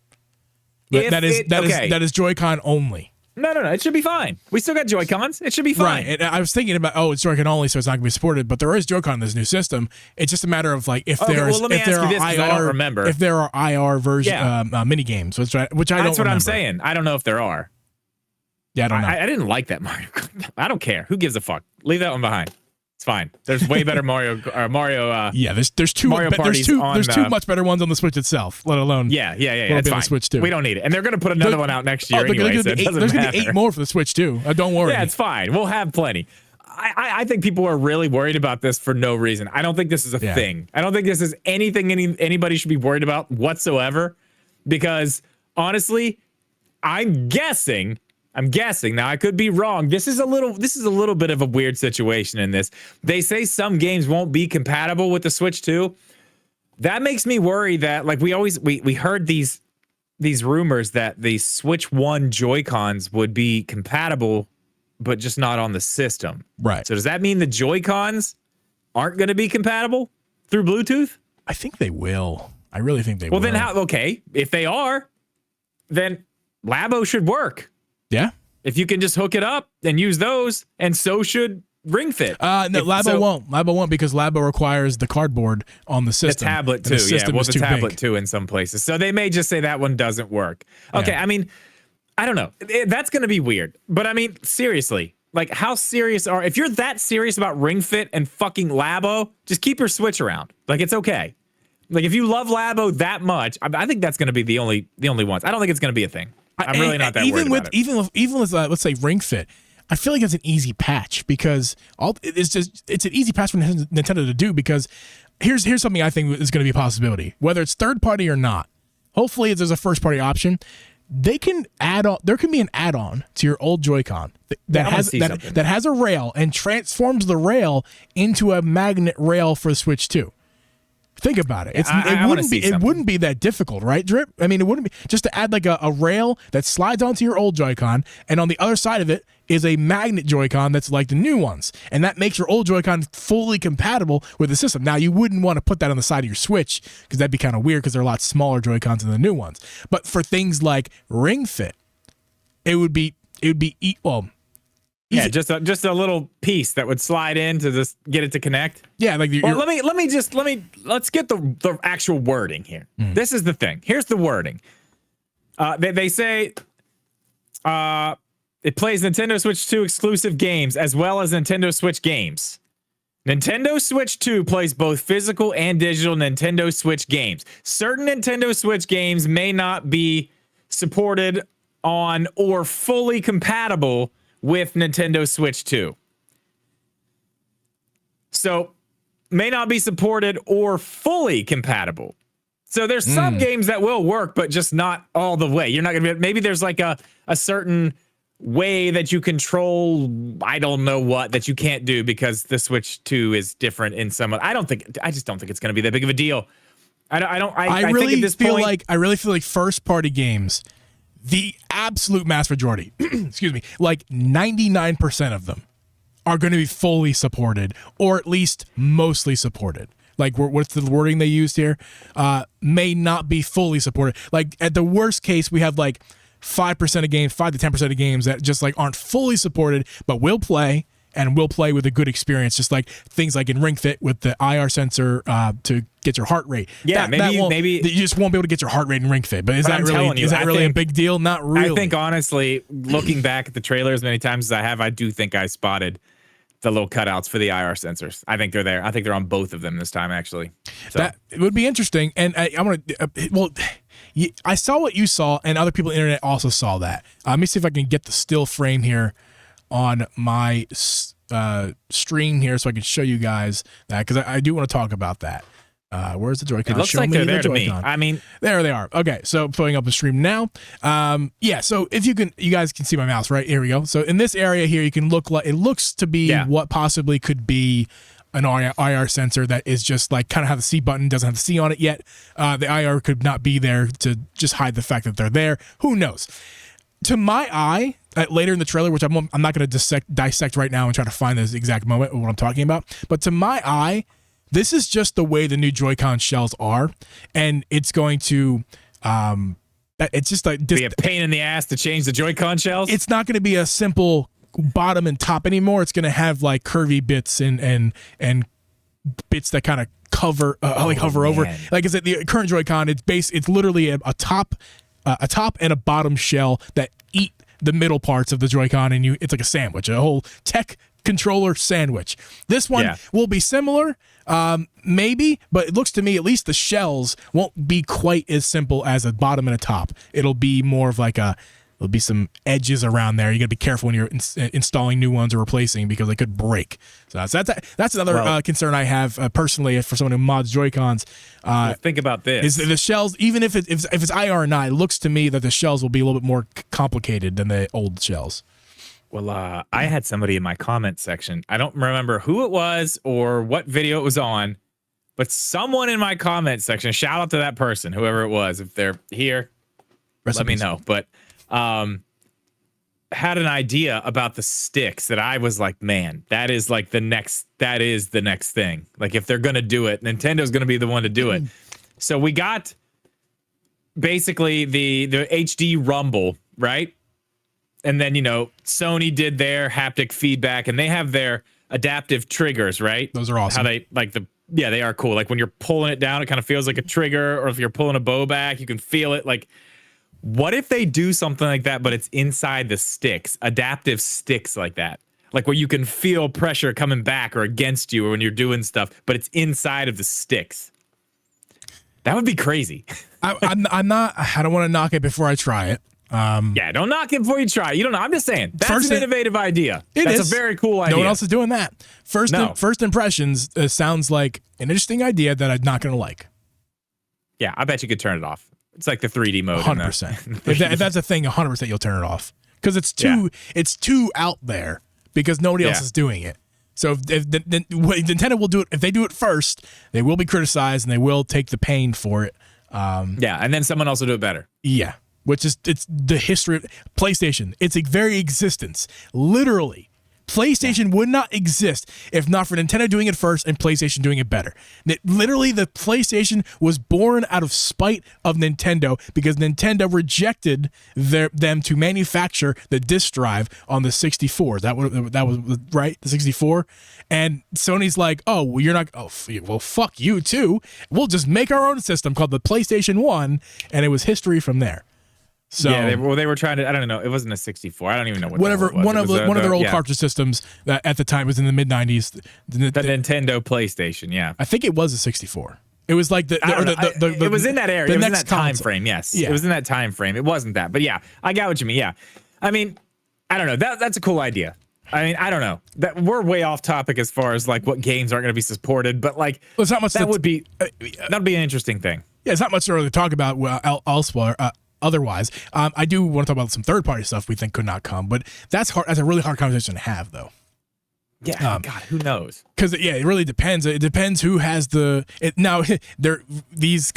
That is Joy-Con only. No. It should be fine. We still got Joy-Cons. It should be fine. Right. And I was thinking about, it's Joy-Con only, so it's not going to be supported. But there is Joy-Con in this new system. It's just a matter of like if there are IR version mini games, which I don't. That's what remember. I'm saying. I don't know if there are. Yeah, I don't know. I didn't like that Mario. I don't care. Who gives a fuck? Leave that one behind. It's fine. There's way better Mario. There's two. Mario parties there's two much better ones on the Switch itself. Let alone It's fine. The Switch too. We don't need it, and they're going to put another one out next year anyway. There's going to be 8 more for the Switch too. Don't worry. Yeah, it's fine. We'll have plenty. I think people are really worried about this for no reason. I don't think this is a thing. I don't think this is anything anybody should be worried about whatsoever. Because honestly, I'm guessing. Now I could be wrong. This is a little bit of a weird situation in this. They say some games won't be compatible with the Switch 2. That makes me worry that like we heard these rumors that the Switch 1 Joy-Cons would be compatible but just not on the system. Right. So does that mean the Joy-Cons aren't going to be compatible through Bluetooth? I think they will. I really think they will. Well, then how? Okay, if they are, then Labo should work. Yeah. If you can just hook it up and use those, and so should Ring Fit. Labo won't. Labo won't because Labo requires the cardboard on the system. The tablet too. The tablet too in some places. So they may just say that one doesn't work. Okay, I mean, I don't know. That's going to be weird. But I mean, seriously, like how serious if you're that serious about Ring Fit and fucking Labo, just keep your Switch around. Like it's okay. Like if you love Labo that much, I think that's going to be the only ones. I don't think it's going to be a thing. I'm really not that worried about it. Even with let's say Ring Fit, I feel like it's an easy patch because it's an easy patch for Nintendo to do because here's something I think is going to be a possibility. Whether it's third party or not, hopefully if there's a first party option, they can add on. There can be an add-on to your old Joy-Con that has a rail and transforms the rail into a magnet rail for the Switch 2. Think about it. It wouldn't be that difficult, right, Drip? I mean, it wouldn't be just to add like a rail that slides onto your old Joy-Con, and on the other side of it is a magnet Joy-Con that's like the new ones, and that makes your old Joy-Con fully compatible with the system. Now, you wouldn't want to put that on the side of your Switch because that'd be kind of weird because they're a lot smaller Joy-Cons than the new ones. But for things like Ring Fit, it would be yeah, just a little piece that would slide in to just get it to connect. Yeah, like let's get the actual wording here. This is the thing. Here's the wording. They say it plays Nintendo Switch 2 exclusive games as well as Nintendo Switch games. Nintendo Switch 2 plays both physical and digital Nintendo Switch games. Certain Nintendo Switch games may not be supported on or fully compatible with Nintendo Switch 2. So, may not be supported or fully compatible. So, there's some games that will work, but just not all the way. You're not going to be, maybe there's like a certain way that you control, I don't know what, that you can't do because the Switch 2 is different in some. I just don't think it's going to be that big of a deal. I really feel like first party games, the absolute mass majority, excuse me, like 99% of them are going to be fully supported or at least mostly supported. Like what's the wording they used here? May not be fully supported. Like at the worst case, we have like 5% of games, 5 to 10% of games that just like aren't fully supported, but will play and will play with a good experience. Just like things like in Ring Fit with the IR sensor to get your heart rate. Yeah, maybe you just won't be able to get your heart rate in Ring Fit. But is that really a big deal? Not really. I think honestly, looking back at the trailer as many times as I have, I do think I spotted the little cutouts for the IR sensors. I think they're there. I think they're on both of them this time, actually. So. That it would be interesting. And I want to. I saw what you saw, and other people on the internet also saw that. Let me see if I can get the still frame here on my stream here so I can show you guys that, because I do want to talk about that. Where's the Joy-Con? It looks like they're there to me. I mean, there they are. Okay, so pulling up the stream now. Yeah, so if you guys can see my mouse, right? Here we go. So in this area here, you can look like, it looks to be what possibly could be an IR sensor that is just like kind of have the C button, doesn't have the C on it yet. The IR could not be there to just hide the fact that they're there. Who knows? To my eye, later in the trailer, which I'm not going to dissect right now and try to find this exact moment of what I'm talking about, but to my eye, this is just the way the new Joy-Con shells are, and it's going to, it's just like be a pain in the ass to change the Joy-Con shells. It's not going to be a simple bottom and top anymore. It's going to have like curvy bits and bits that kind of hover over. Like I said, the current Joy-Con, it's literally a top and a bottom shell that eat the middle parts of the Joy-Con, and it's like a sandwich, a whole tech controller sandwich. This one will be similar, maybe, but it looks to me, at least the shells won't be quite as simple as a bottom and a top. It'll be more of like there'll be some edges around there. You got to be careful when you're installing new ones or replacing, because they could break. So that's another concern I have personally for someone who mods Joy-Cons. Think about this: is the shells, even if it's IR or not, it looks to me that the shells will be a little bit more complicated than the old shells. Well, I had somebody in my comment section. I don't remember who it was or what video it was on, but someone in my comment section, shout out to that person, whoever it was. If they're here, let me know. But had an idea about the sticks that I was like, man, that is the next thing. Like, if they're going to do it, Nintendo's going to be the one to do it. So we got basically the HD Rumble, right? And then, Sony did their haptic feedback, and they have their adaptive triggers, right? Those are awesome. How they they are cool. Like when you're pulling it down, it kind of feels like a trigger, or if you're pulling a bow back, you can feel it. Like, what if they do something like that, but it's inside the sticks, adaptive sticks like that? Like where you can feel pressure coming back or against you when you're doing stuff, but it's inside of the sticks. That would be crazy. I don't want to knock it before I try it. Don't knock it before you try. You don't know. I'm just saying that's an innovative idea. That's a very cool idea. No one else is doing that. First impressions sounds like an interesting idea that I'm not going to like. Yeah, I bet you could turn it off. It's like the 3D mode. 100%. If that's a thing, 100% you'll turn it off, because it's too out there, because nobody else is doing it. So if Nintendo will do it, if they do it first, they will be criticized and they will take the pain for it. And then someone else will do it better. Yeah. Which is, it's the history of PlayStation. It's a very existence. Literally, PlayStation would not exist if not for Nintendo doing it first and PlayStation doing it better. Literally, the PlayStation was born out of spite of Nintendo, because Nintendo rejected them to manufacture the disk drive on the 64. That was right, the 64. And Sony's like, oh, well, you're not. Oh, well, fuck you too. We'll just make our own system called the PlayStation 1, and it was history from there. So they were trying to. I don't know. It wasn't a 64. I don't even know what. Whatever. It was. One of their old cartridge systems that at the time was in the mid '90s. The Nintendo PlayStation. Yeah. I think it was a 64. It was like it was in that area. It was in that time frame. Yes. Yeah. It was in that time frame. It wasn't that. But yeah, I got what you mean. Yeah. I mean, I don't know. That's a cool idea. I mean, I don't know. That we're way off topic as far as like what games aren't going to be supported, but like it's not much. That'd be an interesting thing. Yeah, it's not much to really talk about elsewhere. Otherwise, I do want to talk about some third-party stuff we think could not come, but that's hard. That's a really hard conversation to have, though. Yeah, God, who knows? Because it really depends. It depends who has now. These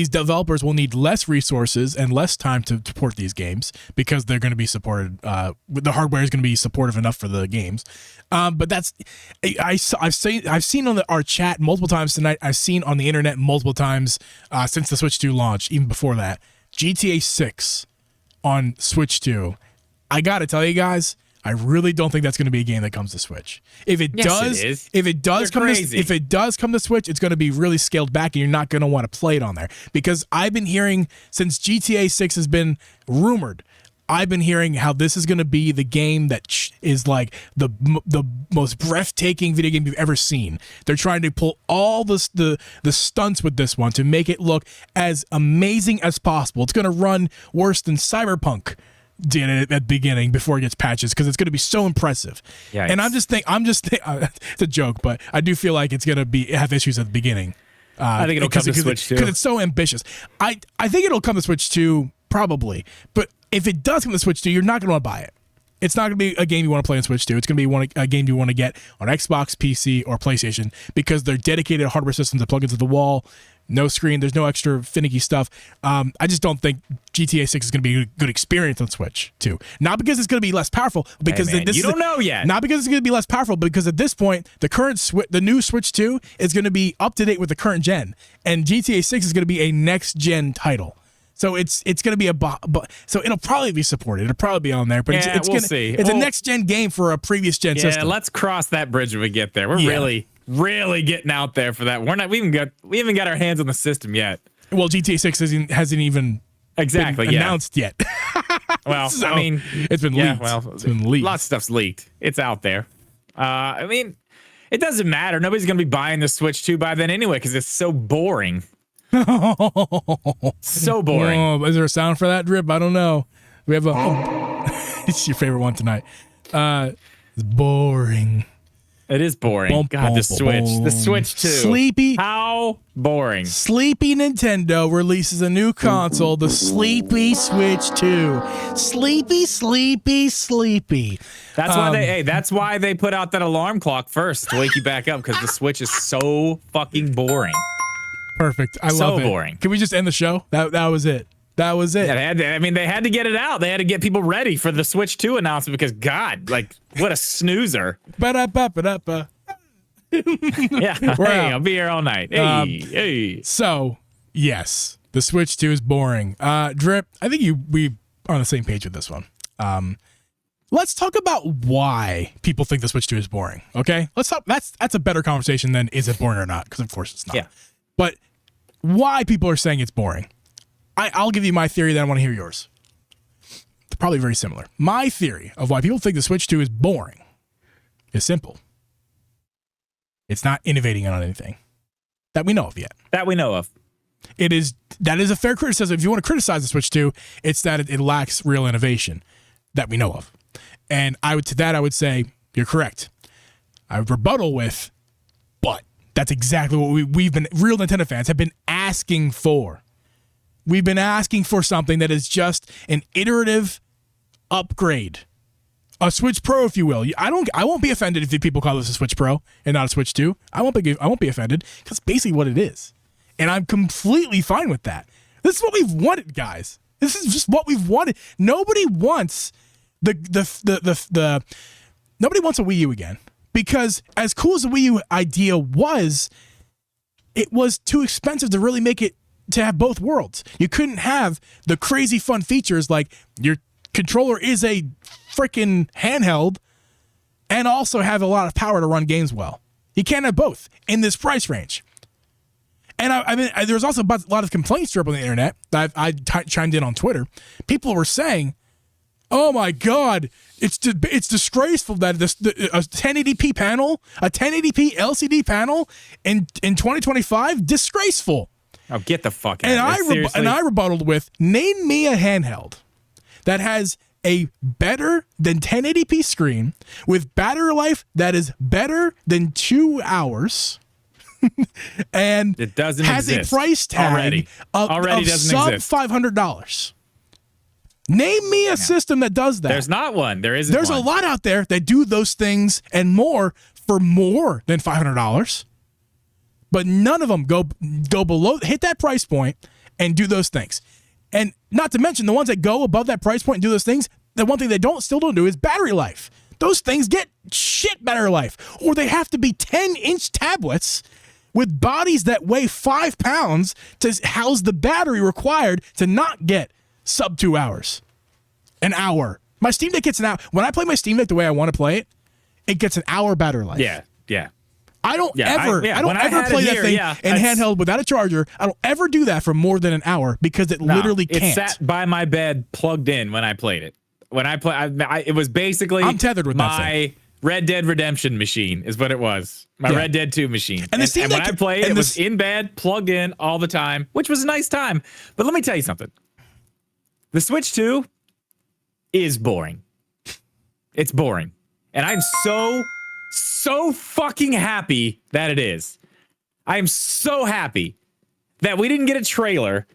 developers will need less resources and less time to port these games, because they're going to be supported. The hardware is going to be supportive enough for the games. But I've seen on our chat multiple times tonight. I've seen on the internet multiple times since the Switch 2 launch, even before that. GTA 6 on Switch 2. I got to tell you guys, I really don't think that's going to be a game that comes to Switch. If it does come to Switch, it's going to be really scaled back, and you're not going to want to play it on there. Because I've been hearing, since GTA 6 has been rumored, I've been hearing how this is going to be the game that is like the most breathtaking video game you've ever seen. They're trying to pull all the stunts with this one to make it look as amazing as possible. It's going to run worse than Cyberpunk did it at the beginning before it gets patches because it's going to be so impressive. Yeah, and I'm just think it's a joke, but I do feel like it's going to have issues at the beginning. I think it'll come to Switch 2 because it's so ambitious. I think it'll come to Switch 2 probably, but if it does come to Switch 2, you're not going to want to buy it. It's not going to be a game you want to play on Switch 2. It's going to be a game you want to get on Xbox, PC, or PlayStation because they're dedicated hardware systems that plug into the wall. No screen. There's no extra finicky stuff. I just don't think GTA 6 is going to be a good experience on Switch 2. Not because it's going to be less powerful, because you don't know yet. Not because it's going to be less powerful, but because at this point, the new Switch 2 is going to be up to date with the current gen, and GTA 6 is going to be a next gen title. So it's going to be so it'll probably be supported. It'll probably be on there, but we'll see. It's a next gen game for a previous gen system. Yeah, let's cross that bridge when we get there. We're really getting out there for that. We haven't got our hands on the system yet. Well, GTA 6 hasn't even been announced yet. Well, so, I mean, it's been leaked. Well, it's been leaked. Lots of stuff's leaked. It's out there. I mean, it doesn't matter. Nobody's going to be buying the Switch 2 by then anyway because it's so boring. So boring. Oh, is there a sound for that, Drip? I don't know. We have it's your favorite one tonight. It's boring. It is boring. God, the Switch 2. Sleepy. How boring. Sleepy Nintendo releases a new console, the Sleepy Switch 2. Sleepy, sleepy, sleepy. That's why they put out that alarm clock first to wake you back up because the Switch is so fucking boring. Perfect. I love it. So boring. Can we just end the show? That was it. That was it. Yeah, they had to get it out. They had to get people ready for the Switch 2 announcement because, God, like, what a snoozer. Ba-da-ba-ba-da-ba. Yeah. Hey, I'll be here all night. Hey. So, yes, the Switch 2 is boring. Drip, I think we are on the same page with this one. Let's talk about why people think the Switch 2 is boring, okay? Let's talk. That's a better conversation than is it boring or not, because of course it's not. Yeah. But why people are saying it's boring. I'll give you my theory, then I want to hear yours. It's probably very similar. My theory of why people think the Switch 2 is boring is simple. It's not innovating on anything that we know of yet. That we know of. That is a fair criticism. If you want to criticize the Switch 2, it's that it lacks real innovation that we know of. And I would say you're correct. I would rebuttal with, but that's exactly what we've been, real Nintendo fans have been asking for. We've been asking for something that is just an iterative upgrade. A Switch Pro, if you will. I won't be offended if people call this a Switch Pro and not a Switch 2. I won't be offended because basically what it is. And I'm completely fine with that. This is what we've wanted, guys. This is just what we've wanted. Nobody wants nobody wants a Wii U again. Because as cool as the Wii U idea was, it was too expensive to really make it to have both worlds. You couldn't have the crazy fun features like your controller is a freaking handheld and also have a lot of power to run games well. You can't have both in this price range. And I mean, there's also a lot of complaints up on the internet that I chimed in on Twitter. People were saying, "Oh my God, it's disgraceful that a 1080p panel, a 1080p LCD panel in 2025, disgraceful." Oh, get the fuck out of here. And I rebutted with, name me a handheld that has a better than 1080p screen with battery life that is better than 2 hours and it doesn't has exist. a price tag of sub $500. Name me a system that does that. There's not one. There's a lot out there that do those things and more for more than $500. But none of them go below, hit that price point and do those things. And not to mention the ones that go above that price point and do those things, the one thing they still don't do is battery life. Those things get shit battery life. Or they have to be 10-inch tablets with bodies that weigh 5 pounds to house the battery required to not get sub 2 hours. An hour. My Steam Deck gets an hour. When I play my Steam Deck the way I want to play it, it gets an hour battery life. Yeah. I don't ever play that thing in handheld without a charger. I don't ever do that for more than an hour because it literally can't. It sat by my bed plugged in when I played it. When I played, it was basically I'm tethered with my Red Dead Redemption machine is what it was. My Red Dead 2 machine. And when I played, it was in bed, plugged in all the time, which was a nice time. But let me tell you something. The Switch 2 is boring. It's boring. And I'm so fucking happy that it is. I am so happy that we didn't get a trailer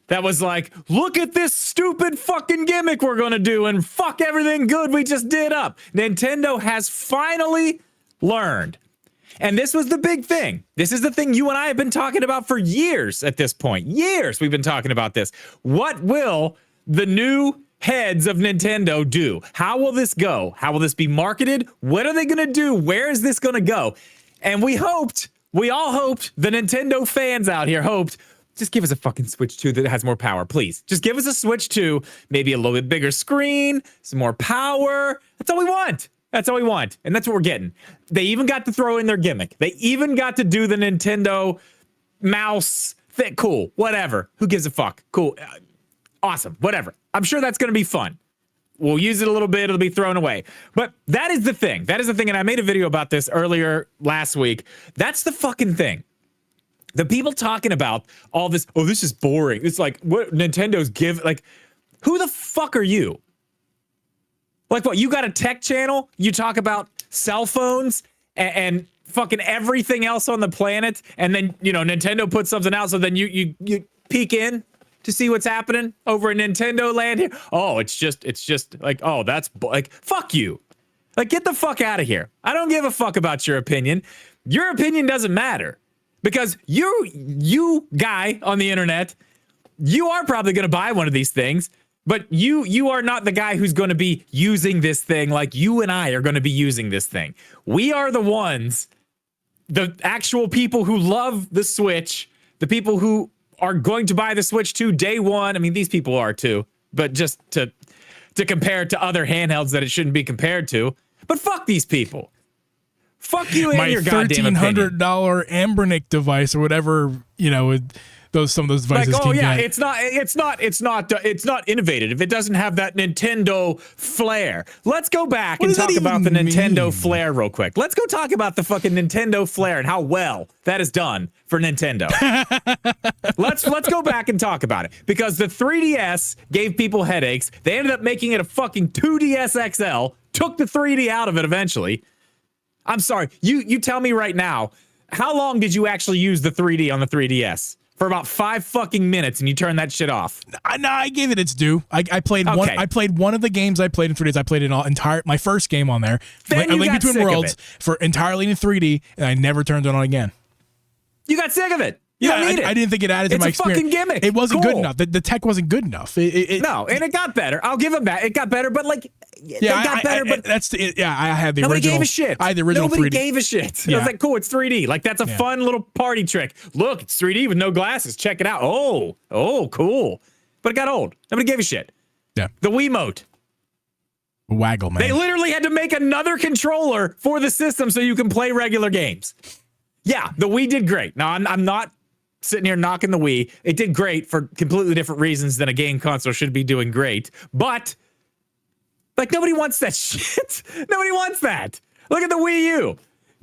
that was like, look at this stupid fucking gimmick we're going to do and fuck everything good we just did up. Nintendo has finally learned. And this was the big thing. This is the thing you and I have been talking about for years at this point. Years we've been talking about this. What will the new heads of Nintendo do? How will this go? How will this be marketed? What are they going to do? Where is this going to go? And we all hoped, the Nintendo fans out here hoped, just give us a fucking Switch 2 that has more power, please. Just give us a Switch 2, maybe a little bit bigger screen, some more power. That's all we want. That's all we want. And that's what we're getting. They even got to throw in their gimmick. They even got to do the Nintendo mouse thing. Cool. Whatever. Who gives a fuck? Cool. Awesome. Whatever. I'm sure that's going to be fun. We'll use it a little bit. It'll be thrown away. But that is the thing. That is the thing. And I made a video about this earlier last week. That's the fucking thing. The people talking about all this, oh, this is boring. It's like, what Nintendo's give, like, who the fuck are you? Like, what, you got a tech channel? You talk about cell phones and fucking everything else on the planet, and then, you know, Nintendo puts something out, so then you peek in to see what's happening over in Nintendo land here. Oh, it's just like, oh, that's like, fuck you. Like, get the fuck out of here. I don't give a fuck about your opinion. Your opinion doesn't matter. Because you guy on the internet, you are probably going to buy one of these things, but you are not the guy who's going to be using this thing like you and I are going to be using this thing. We are the ones, the actual people who love the Switch, the people who are going to buy the Switch 2 day one. I mean, these people are too, but just to compare it to other handhelds that it shouldn't be compared to. But fuck these people. Fuck you and your goddamn opinion. My $1,300 Anbernic device or whatever, you know, some of those devices. Like, oh can yeah, get. it's not innovative if it doesn't have that Nintendo flair. Let's go back and talk about the Nintendo flair real quick. Let's go talk about the fucking Nintendo flair and how well that is done for Nintendo. Let's go back and talk about it, because the 3DS gave people headaches. They ended up making it a fucking 2DS XL. Took the 3D out of it eventually. I'm sorry. You tell me right now, how long did you actually use the 3D on the 3DS? For about 5 fucking minutes, and you turned that shit off. No, I gave it its due. I played one. I played one of the games I played in 3D. I played it my first game on there. Then you Link got Between sick Worlds of it. for entirely in 3D, and I never turned it on again. You got sick of it. You don't need it. I didn't think it added to my experience. It's a fucking gimmick. It wasn't good enough. The tech wasn't good enough. No, and it got better. I'll give them that. It got better, but like, it got better. But I had the nobody original. Gave a shit. I had the original Nobody 3D. gave a shit. Yeah. I was like, cool, it's 3D. Like, that's a fun little party trick. Look, it's 3D with no glasses. Check it out. Oh, cool. But it got old. Nobody gave a shit. Yeah. The Wiimote. Waggle, man. They literally had to make another controller for the system so you can play regular games. Yeah, the Wii did great. Now, I'm not sitting here knocking the Wii. It did great for completely different reasons than a game console should be doing great. But, like, nobody wants that shit. Nobody wants that. Look at the Wii U.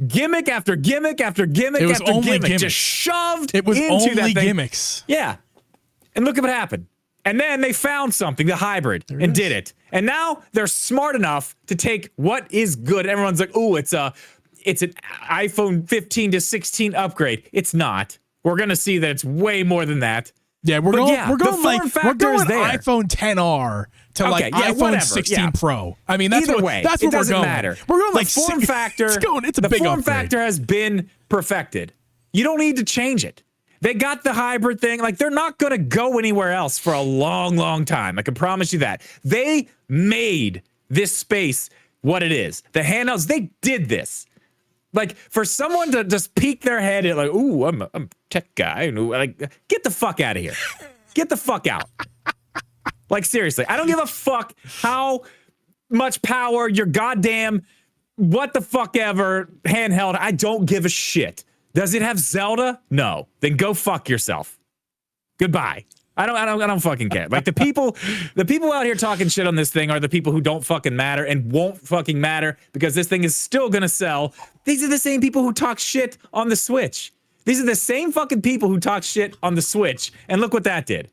Gimmick after gimmick after gimmick after gimmick. Gimmicks. Just shoved It was into only that thing. gimmicks. Yeah. And look at what happened. And then they found something, the hybrid, and did it. And now they're smart enough to take what is good. Everyone's like, "Oh, it's an iPhone 15 to 16 upgrade." It's not. We're gonna see that it's way more than that. Yeah, we're going there. iPhone 10R to iPhone 16 Pro. I mean, that's Either what, way, that's it what we're doesn't going. matter. We're going like the form factor. It's a the big form upgrade. factor has been perfected. You don't need to change it. They got the hybrid thing. Like, they're not going to go anywhere else for a long, long time. I can promise you that. They made this space what it is. The handhelds, they did this. Like, for someone to just peek their head at, like, ooh, I'm a tech guy. Like, get the fuck out of here. Get the fuck out. Like, seriously, I don't give a fuck how much power your goddamn what the fuck ever handheld. I don't give a shit. Does it have Zelda? No. Then go fuck yourself. Goodbye. I don't fucking care. Like, the people out here talking shit on this thing are the people who don't fucking matter and won't fucking matter because this thing is still gonna sell. These are the same people who talk shit on the Switch. These are the same fucking people who talk shit on the Switch. And look what that did.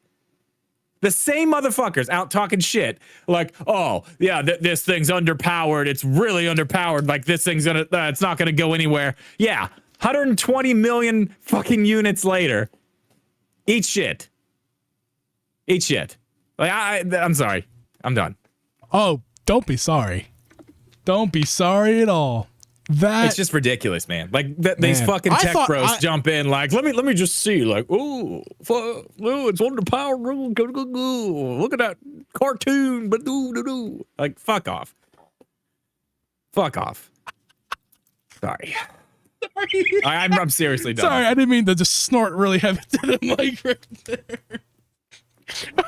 The same motherfuckers out talking shit like, oh, yeah, this thing's underpowered. It's really underpowered. Like this thing's it's not gonna go anywhere. Yeah, 120 million fucking units later. Eat shit. Like I'm sorry. I'm done. Oh, don't be sorry. Don't be sorry at all. It's just ridiculous, man. Like these fucking tech bros jump in like, let me just see. Like, it's underpowered. Look at that cartoon. But like, fuck off. Sorry. I'm seriously done. Sorry, I didn't mean to just snort really heavy to the mic right there. But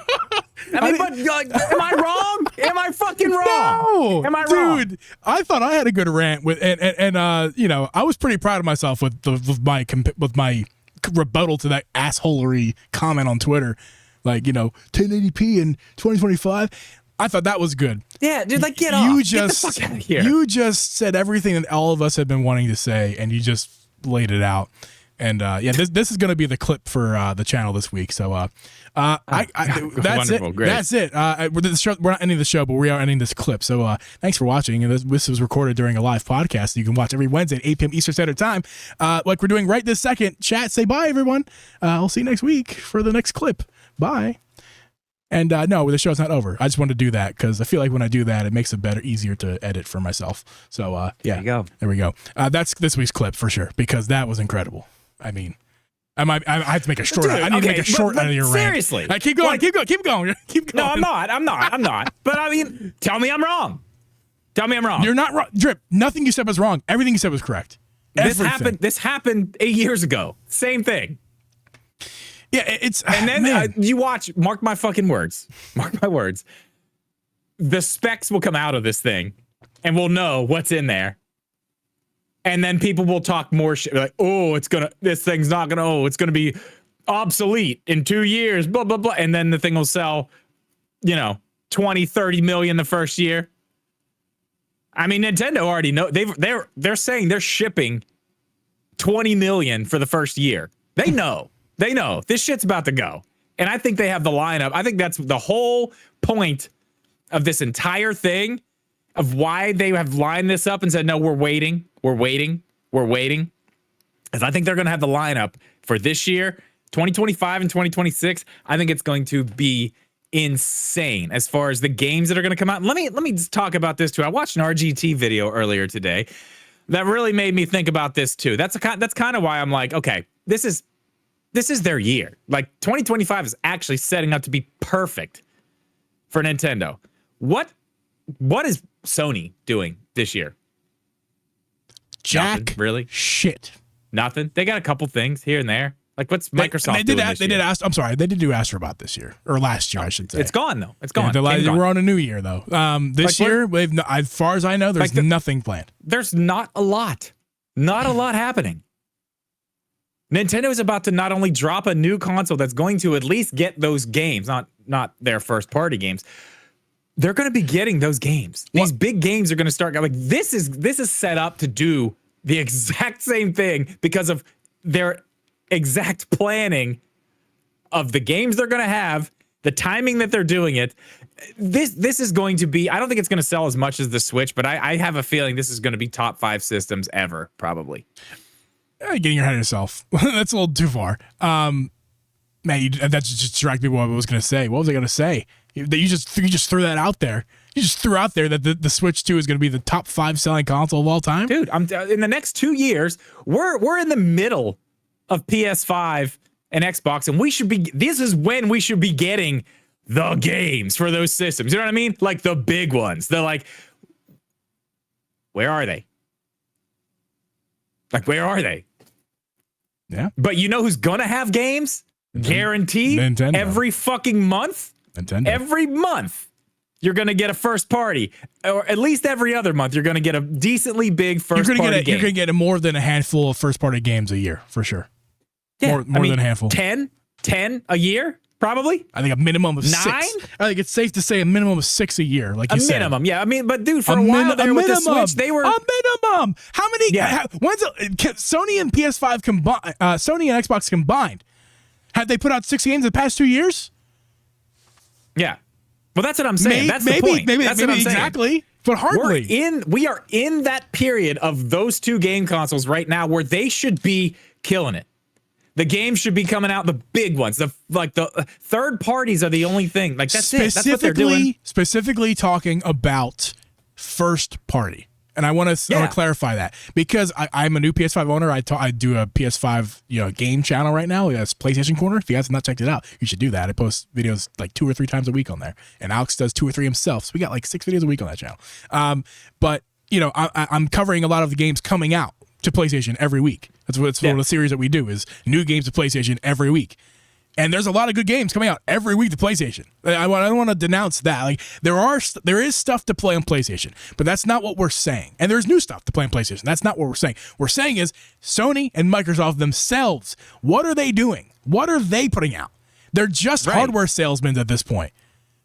am I wrong? Am I fucking wrong? No, am I wrong? Dude, I thought I had a good rant with, and I was pretty proud of myself with my rebuttal to that assholery comment on Twitter, like 1080p in 2025. I thought that was good. Yeah, dude, like get the fuck out of here. You just said everything that all of us had been wanting to say, and you just laid it out. And this is going to be the clip for the channel this week. So that's wonderful. it. Great. That's it. We're not ending the show, but we are ending this clip. So thanks for watching. And this was recorded during a live podcast. You can watch every Wednesday at 8 p.m. Eastern Standard Time. Like we're doing right this second. Chat, say bye, everyone. I'll see you next week for the next clip. Bye. And no, the show's not over. I just wanted to do that because I feel like when I do that, it makes it easier to edit for myself. So there you go. There we go. That's this week's clip for sure because that was incredible. I mean, I have to make a short. I need to make a short out of your rant. Seriously, keep going. No, I'm not. But I mean, tell me I'm wrong. You're not wrong, Drip. Nothing you said was wrong. Everything you said was correct. This happened 8 years ago. Same thing. Yeah, it's and then you watch. Mark my fucking words. Mark my words. The specs will come out of this thing, and we'll know what's in there. And then people will talk more shit like, this thing's not gonna, it's gonna be obsolete in 2 years, blah, blah, blah. And then the thing will sell, 20, 30 million the first year. I mean, Nintendo already know they're saying they're shipping 20 million for the first year. They know this shit's about to go. And I think they have the lineup. I think that's the whole point of this entire thing of why they have lined this up and said, no, we're waiting. Because I think they're going to have the lineup for this year, 2025 and 2026. I think it's going to be insane as far as the games that are going to come out. Let me just talk about this too. I watched an RGT video earlier today that really made me think about this too. That's kind of why I'm like, okay, this is their year. Like 2025 is actually setting up to be perfect for Nintendo. What is Sony doing this year? Jack, nothing, really? Shit. Nothing. They got a couple things here and there. Like what's Microsoft doing this year? Did ask. I'm sorry. They did do Astrobot this year or last year, I should say. It's gone though. It's gone. Yeah, we're on a new year though. This year, as far as I know, there's nothing planned. There's not a lot happening. Nintendo is about to not only drop a new console that's going to at least get those games, not their first party games. They're going to be getting those games. These big games are going to start. Like this is set up to do the exact same thing because of their exact planning of the games they're going to have, the timing that they're doing it. This is going to be. I don't think it's going to sell as much as the Switch, but I have a feeling this is going to be top 5 systems ever, probably. Getting your head of yourself. That's a little too far. Man, that just distracted me what I was going to say. What was I going to say? You just threw that out there. You just threw out there that the Switch 2 is going to be the top 5 selling console of all time. Dude, in the next 2 years, we're in the middle of PS5 and Xbox, and this is when we should be getting the games for those systems. You know what I mean? Like the big ones. They're like, where are they? Like, where are they? Yeah. But you know who's gonna have games? Guaranteed. Nintendo. Every fucking month. Nintendo. Every month, you're gonna get a first party, or at least every other month, you're gonna get a decently big first party game. You're gonna get more than a handful of first party games a year for sure. Yeah, more than a handful. 10 a year, probably. I think a minimum of 6. 9. I think it's safe to say a minimum of 6 a year. Like you said, a minimum. Yeah, I mean, but dude, for a while there with the Switch, they were a minimum. How many? Yeah. When's Sony and PS5 combined? Sony and Xbox combined. Have they put out 6 games in the past 2 years? Yeah. Well, that's what I'm saying. That's the point. Maybe that's what I'm saying. Exactly. But hardly. We are in that period of those two game consoles right now where they should be killing it. The games should be coming out, the big ones. The third parties are the only thing. Like, that's it. That's what they're doing. Specifically talking about first party. And I want to clarify that because I'm a new PS5 owner. I do a PS5 game channel right now. It's PlayStation Corner. If you guys have not checked it out, you should do that. I post videos like 2 or 3 times a week on there, and Alex does 2 or 3 himself. So we got like 6 videos a week on that channel. But I'm covering a lot of the games coming out to PlayStation every week. That's one of the series that we do is new games to PlayStation every week. And there's a lot of good games coming out every week to PlayStation. I don't want to denounce that. Like there is stuff to play on PlayStation, but that's not what we're saying. And there's new stuff to play on PlayStation. That's not what we're saying. We're saying is Sony and Microsoft themselves. What are they doing? What are they putting out? They're just hardware salesmen at this point.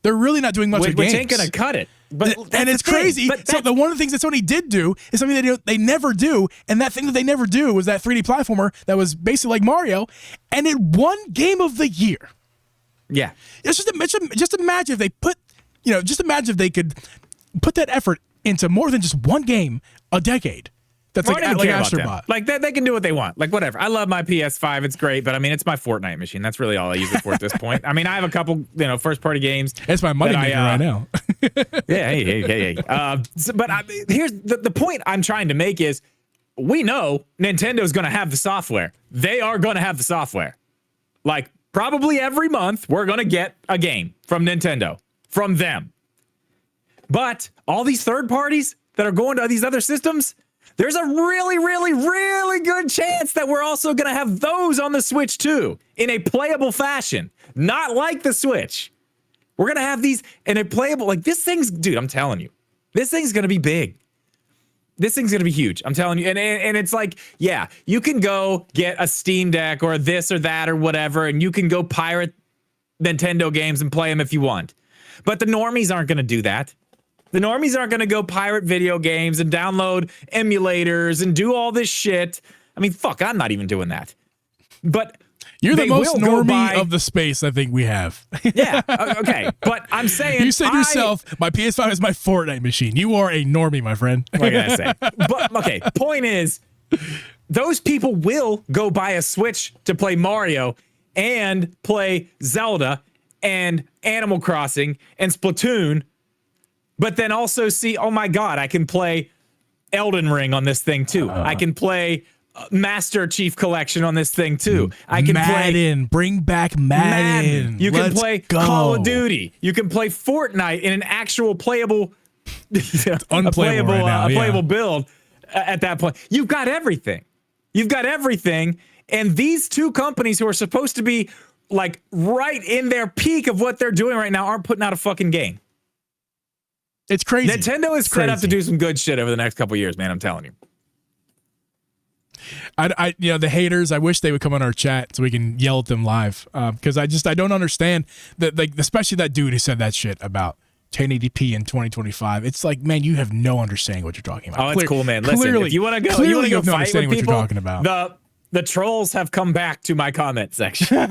They're really not doing much with games. Which ain't gonna cut it. But and it's crazy. So one of the things that Sony did do is something they never do, and that thing that they never do was that 3D platformer that was basically like Mario, and it won Game of the Year. Yeah, it's just imagine if they put, just imagine if they could put that effort into more than just one game a decade. That's like Astrobot. Like they can do what they want. Like whatever. I love my PS5. It's great, but I mean, it's my Fortnite machine. That's really all I use it for at this point. I mean, I have a couple, first party games. It's my money maker right now. Yeah. Hey. But here's the point I'm trying to make is we know Nintendo's going to have the software. They are going to have the software. Like probably every month we're going to get a game from Nintendo, from them. But all these third parties that are going to these other systems, there's a really, really, really good chance that we're also going to have those on the Switch too, in a playable fashion. Not like the Switch. We're going to have these in a playable, like this thing's, dude, I'm telling you, this thing's going to be big. This thing's going to be huge. I'm telling you. And it's like, yeah, you can go get a Steam Deck or this or that or whatever, and you can go pirate Nintendo games and play them if you want. But the normies aren't going to do that. The normies aren't going to go pirate video games and download emulators and do all this shit. I mean, fuck, I'm not even doing that. But you're the most normie of the space I think we have. Yeah, okay. But I'm saying... You said yourself, my PS5 is my Fortnite machine. You are a normie, my friend. What can I say? But, okay, point is, those people will go buy a Switch to play Mario and play Zelda and Animal Crossing and Splatoon, but then also see, oh my God, I can play Elden Ring on this thing too. I can play Master Chief Collection on this thing too. I can Madden. Bring back Madden. You can play Call of Duty. You can play Fortnite in an actual playable, unplayable right now, playable build at that point. You've got everything. You've got everything. And these two companies who are supposed to be like right in their peak of what they're doing right now aren't putting out a fucking game. It's crazy. Nintendo is set up to do some good shit over the next couple of years, man. I'm telling you. The haters, I wish they would come on our chat so we can yell at them live. Because I don't understand that, like, especially that dude who said that shit about 1080p in 2025. It's like, man, you have no understing what you're talking about. Oh, it's cool, man. Listen, if you want to go, you have no fight with people, what you're talking about. The trolls have come back to my comment section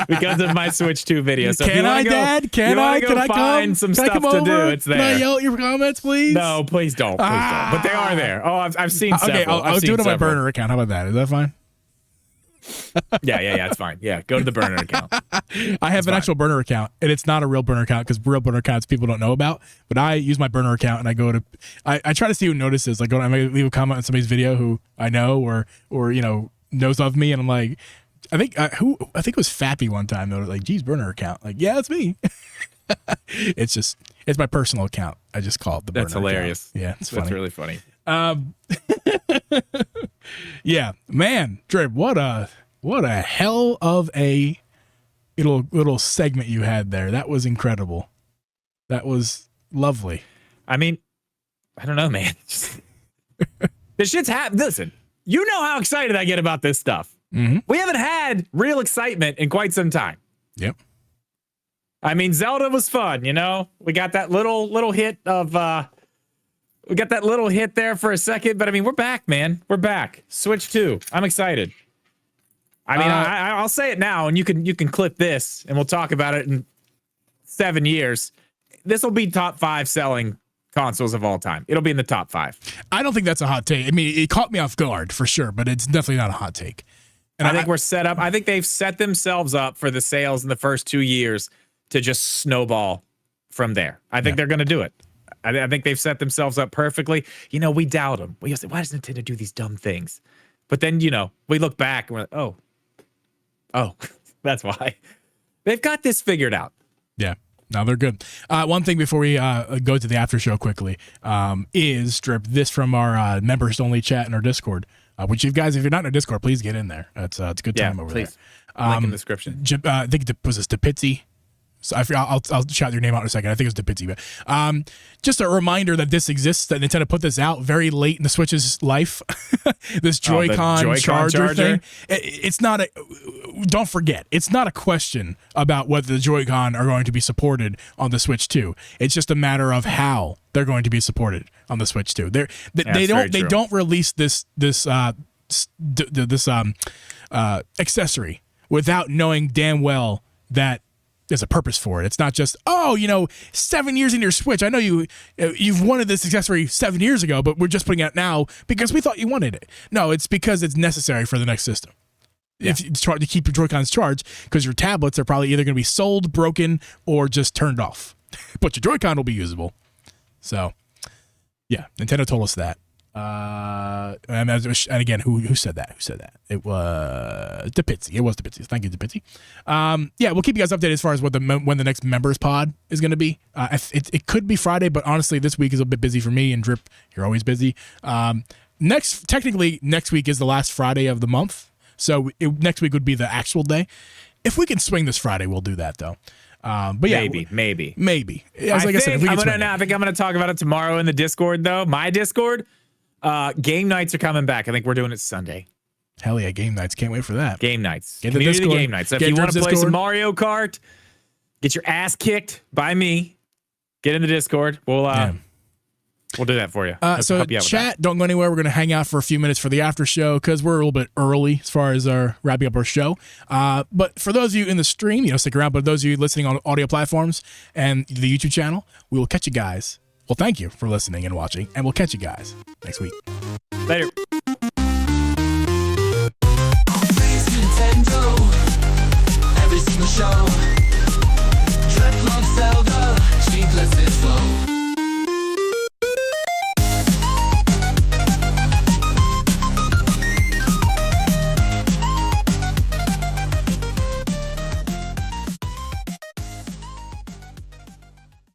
because of my Switch 2 video. So Can I, Dad? Can I find some stuff to do? It's there. Can I yell at your comments, please? No, please don't. Please don't. But they are there. Oh, I've seen several. Okay, I'll do it on my burner account. How about that? Is that fine? Yeah, it's fine. Yeah, go to the burner account. I have an actual burner account, and it's not a real burner account because real burner accounts people don't know about. But I use my burner account, and I go to, I try to see who notices. Like, I might leave a comment on somebody's video who I know or knows of me, and I'm like, I think it was Fappy one time. They were like, "Geez, burner account." Like, yeah, it's me. It's my personal account. I just call it the burner. That's hilarious. Account. Yeah, it's funny. That's really funny. Yeah, man, Drip, what a hell of a little segment you had there. That was incredible. That was lovely. I mean, I don't know, man. This shit's happened. Listen, you know how excited I get about this stuff. Mm-hmm. We haven't had real excitement in quite some time. Yep. I mean, Zelda was fun, We got that little hit of we got that little hit there for a second, but I mean, we're back, man. We're back. Switch 2. I'm excited. I mean, I'll say it now, and you can clip this, and we'll talk about it in 7 years, this will be top 5 selling consoles of all time. It'll be in the top 5. I don't think that's a hot take. I mean, it caught me off guard for sure, but it's definitely not a hot take. And I think we're set up. I think they've set themselves up for the sales in the first 2 years to just snowball from there. I think they're going to do it. I think they've set themselves up perfectly. You know, we doubt them. We say, why does Nintendo do these dumb things? But then, you know, we look back and we're like, oh, that's why. They've got this figured out. Yeah. No, they're good. One thing before we go to the after show quickly is Drip, this from our members only chat in our Discord, which you guys, if you're not in our Discord, please get in there. It's a good time over there. Link in the description. I think it was this DePizzi. So I'll shout your name out in a second. I think it was DePizzi. But just a reminder that this exists, that Nintendo put this out very late in the Switch's life. This Joy-Con charger thing. It's not a. Don't forget, it's not a question about whether the Joy-Con are going to be supported on the Switch 2. It's just a matter of how they're going to be supported on the Switch 2. They don't release this accessory without knowing damn well that there's a purpose for it. It's not just, 7 years into your Switch. I know you've wanted this accessory 7 years ago, but we're just putting it out now because we thought you wanted it. No, it's because it's necessary for the next system. Yeah. If you try to keep your Joy-Cons charged, because your tablets are probably either going to be sold, broken, or just turned off. But your Joy-Con will be usable. So, yeah, Nintendo told us that. And again, who said that? It was DePizzi. It was DePizzi. Thank you, DePizzi. Yeah, we'll keep you guys updated as far as when the next members pod is going to be. It could be Friday, but honestly, this week is a bit busy for me. And Drip, you're always busy. Next week is the last Friday of the month, so next week would be the actual day. If we can swing this Friday, we'll do that though. But yeah, maybe. I think I'm gonna talk about it tomorrow in the Discord though. My Discord. Game nights are coming back. I think we're doing it Sunday. Hell yeah, game nights. Can't wait for that. Game nights. Community game nights. So if you want to play some Mario Kart, get your ass kicked by me, get in the Discord. We'll do that for you. So chat, don't go anywhere. We're going to hang out for a few minutes for the after show because we're a little bit early as far as our wrapping up our show. But for those of you in the stream, stick around. But those of you listening on audio platforms and the YouTube channel, we will catch you guys. Well, thank you for listening and watching, and we'll catch you guys next week. Later. Nintendo, every single show.